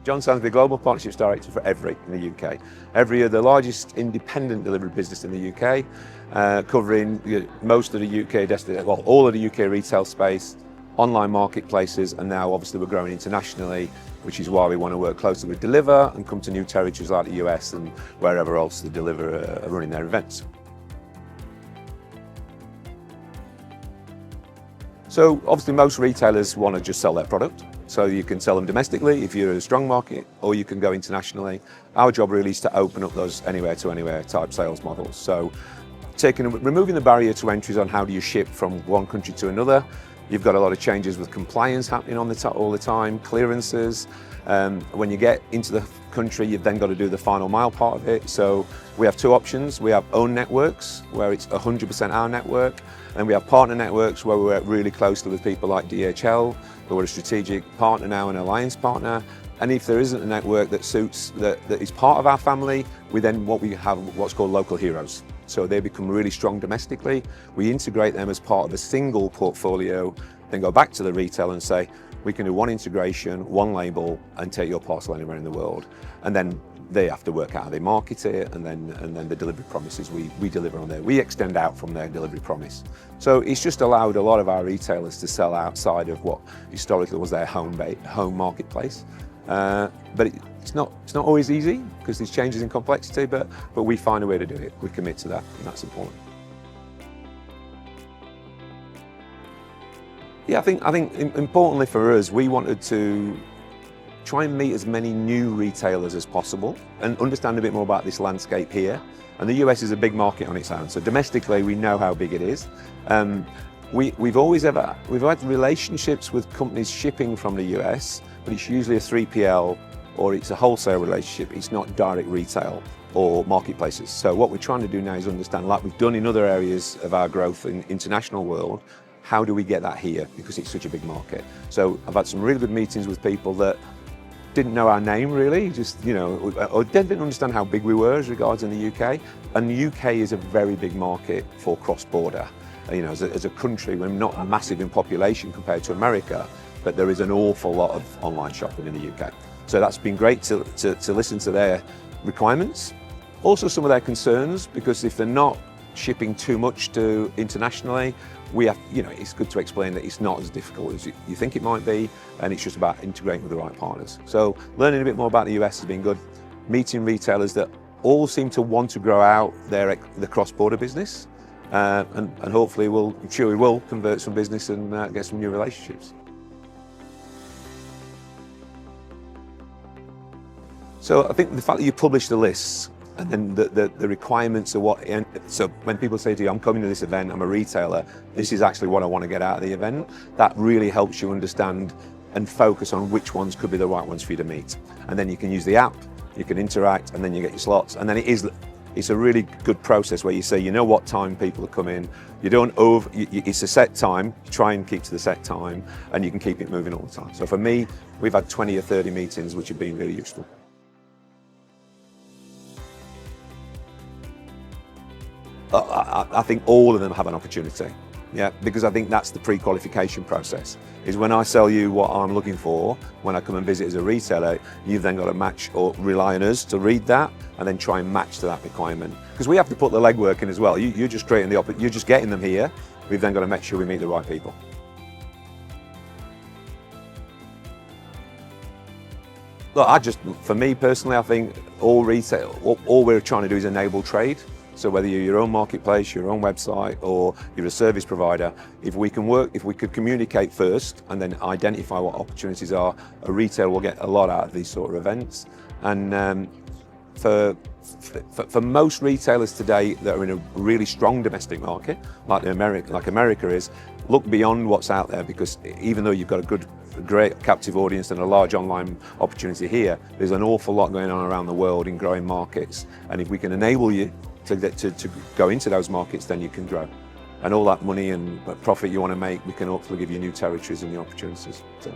John Sansby, Global Partnerships Director for Evri in the UK. Evri are the largest independent delivery business in the UK, covering most of the UK, well, all of the UK retail space, online marketplaces, and now obviously we're growing internationally, which is why we want to work closely with Deliver and come to new territories like the US and wherever else the Deliver are running their events. So obviously most retailers want to just sell their product. So you can sell them domestically if you're a strong market, or you can go internationally. Our job really is to open up those anywhere to anywhere type sales models. So removing the barrier to entries on how do you ship from one country to another. You've got a lot of changes with compliance happening all the time, clearances. When you get into the country, you've then got to do the final mile part of it. So we have two options. We have own networks, where it's 100% our network, and we have partner networks where we work really closely with people like DHL, who are a strategic partner now and alliance partner. And if there isn't a network that suits, that is part of our family, we have what's called local heroes. So they become really strong domestically. We integrate them as part of a single portfolio, then go back to the retailer and say, we can do one integration, one label, and take your parcel anywhere in the world. And then they have to work out how they market it, and then the delivery promises we deliver on there. We extend out from their delivery promise. So it's just allowed a lot of our retailers to sell outside of what historically was their home marketplace. But it's not always easy because there's changes in complexity, but we find a way to do it. We commit to that, and that's important. Yeah, I think importantly for us, we wanted to try and meet as many new retailers as possible and understand a bit more about this landscape here. And the US is a big market on its own. So domestically, we know how big it is. We've had relationships with companies shipping from the US, but it's usually a 3PL or it's a wholesale relationship. It's not direct retail or marketplaces. So what we're trying to do now is understand, like we've done in other areas of our growth in international world, how do we get that here? Because it's such a big market. So I've had some really good meetings with people that didn't know our name really, or didn't understand how big we were as regards in the UK. And the UK is a very big market for cross-border. As a country, we're not massive in population compared to America, but there is an awful lot of online shopping in the UK. So that's been great to listen to their requirements. Also some of their concerns, because if they're not shipping too much to internationally, it's good to explain that it's not as difficult as you think it might be, and it's just about integrating with the right partners. So learning a bit more about the US has been good. Meeting retailers that all seem to want to grow out the cross-border business, and hopefully I'm sure we will convert some business and get some new relationships. So I think the fact that you publish the lists and then the requirements of so when people say to you, I'm coming to this event, I'm a retailer, this is actually what I want to get out of the event, that really helps you understand and focus on which ones could be the right ones for you to meet. And then you can use the app, you can interact, and then you get your slots. And then it's a really good process where you say, you know what time people are coming, it's a set time, you try and keep to the set time, and you can keep it moving all the time. So for me, we've had 20 or 30 meetings, which have been really useful. I think all of them have an opportunity, because I think that's the pre-qualification process, is when I sell you what I'm looking for, when I come and visit as a retailer, you've then got to match or rely on us to read that and then try and match to that requirement. Because we have to put the legwork in as well. You're just creating you're just getting them here. We've then got to make sure we meet the right people. Look, for me personally, I think all we're trying to do is enable trade. So whether you're your own marketplace, your own website, or you're a service provider, if we could communicate first and then identify what opportunities are, a retailer will get a lot out of these sort of events. And for most retailers today that are in a really strong domestic market, like America is, look beyond what's out there, because even though you've got a great captive audience and a large online opportunity here, there's an awful lot going on around the world in growing markets. And if we can enable you to go into those markets, then you can grow. And all that money and profit you want to make, we can hopefully give you new territories and new opportunities. So.